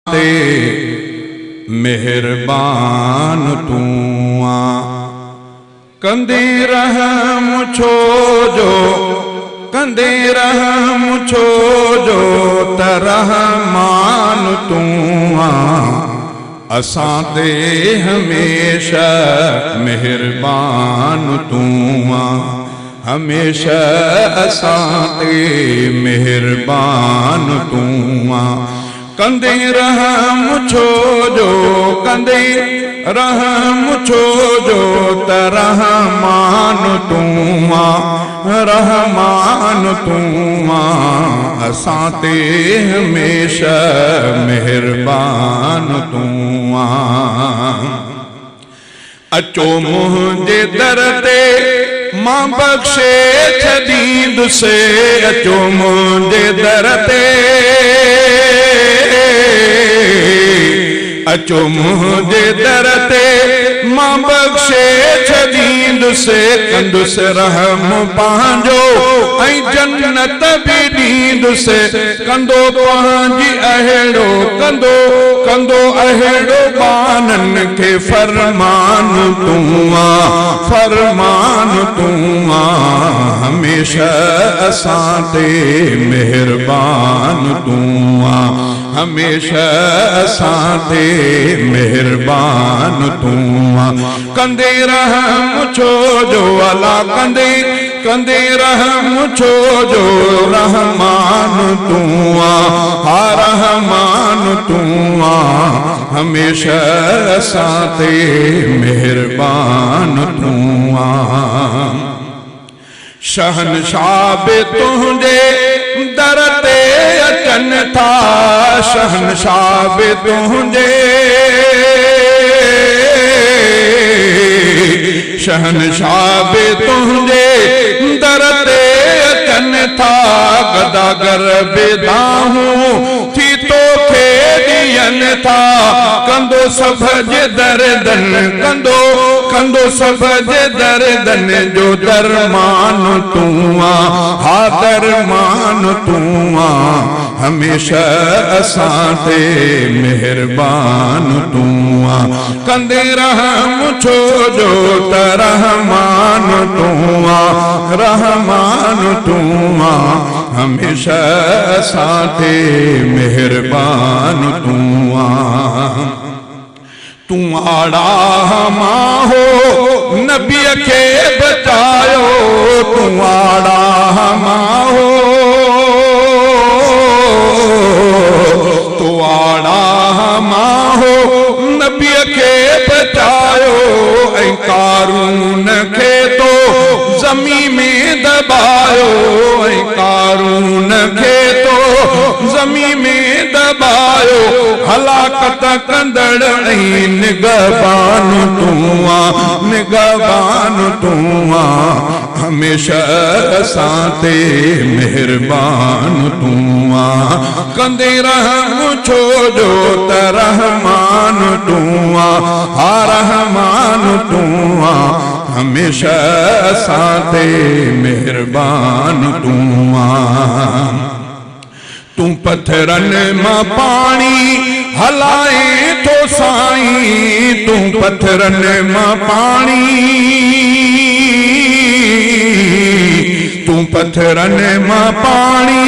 ते मेहरबान तू आ। कंदे रहम छोजो कंदे रहम छोजो तरहमान तू आ। असां ते हमेशा मेहरबान तू आ। हमेशा असां ते मेहरबान तू आ। कंदे रहम छोजो कंदे रहम छोजो तरहमान तू आ। रहमान तू आ। असां ते हमेशा मेहरबान तू आ। अचो मुंहिंजे दर ते मां बख्शे छॾींदुसि। अचो मुंहिंजे दर ते अचो मुंहिंजे दर ते मां बख्शे छॾींदुसि। कंदुसि रहम पंहिंजो ऐं जन्नत बि ॾींदुसि। कंदो पंहिंजी अहिड़ो कंदो कंदो अहिड़ो बाननि खे फरमान तू आ। फरमान तू आ। हमेशा असां ते मेहरबान तू आ। हमेशा असां ते मेहरबान तू आ। कंदे रहम छोजो अला कंदे कंदे रहम छोजो रहमान तू आ। हा रहमान तू आ। हमेशा असां ते मेहरबान तू आ। शहनशाह बि तुंहिंजे दर ते अचनि था। शहनशाह बि तुंहिंजे शहनशाह बि तुंहिंजे दर ते अचनि था। गदागर बि दाहूं थी तोखे ॾियनि था। कंदो सभ जे दर्दन कंदो कंदो सभ जे दर्दन जो दरमान तू आ। हा दरमान तू आ। हमेशा असां ते मेहरबान तू आ। कंदे रहम छोजो तरहमान तू आ। रहमान तू आ। हमेशा असां ते मेहरबान तू आ। तू आड़ा मां हो नबी खे बचायो। तू आड़ा मां हो तू आड़ा मां हो नबी खे बचायो। ऐं कारून खे तो ज़मीन में दबायो। ऐं कारून खे तो ज़मीन में दबायो। हलाकत कंदड़ ऐं निगहबान तू आ। निगहबान तू आ। हमेशा असां ते मेहरबान तू आ। कंदे रहम छोजो तरहमान तू आ। हा रहमान तू आ। हमेशा असां ते मेहरबान तू आ। तू पत्थरनि मां पाणी हलाए थो साईं। तू पत्थरनि मां पाणी तू पत्थरनि मां पाणी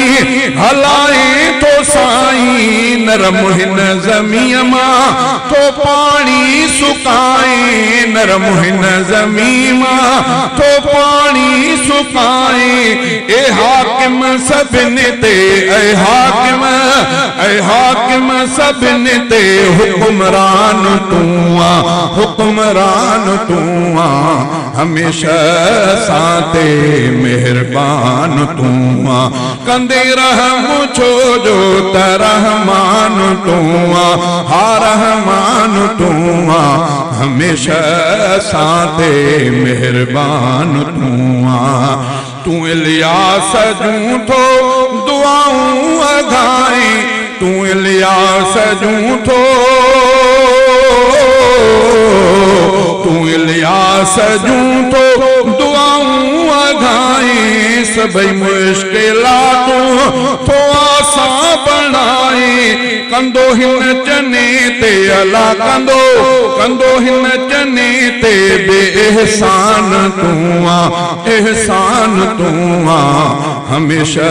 हलाए थो साईं। नरम हिन ज़मीन मां तो पाणी सुकाए। नरम हिन ज़मीन मां तो पाणी सुकाए। ए हाकिम सभिनी ते ऐ हाकिम सभिनी ते हुक्मरान तू आ। हुक्मरान तू आ। हमेशा असां ते मेहरबान तू आ। कंदे रहम छोजो तरहमान तू आ। हा रहमान तू आ। हमेशा असां ते मेहरबान तू आ। तू इलियास जूं थो दुआऊं अघाई। तू इलियास जूं थो तू इलियास जूं थो दुआऊं घाई सभई मुश्किलातूं तो आसान बनाई कंदो हिन चने ते अला कंदो हिन चने ते बेहसान तूं आ एहसान तूं आ हमेशा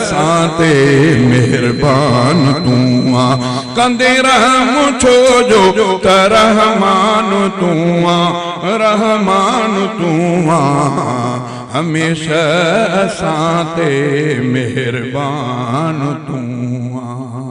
साते मेहरबान तूं आ कंदे रहम छो जो त रहमान तूं आ रहमान तूं आ हमेशा साते मेहरबान तूं आ।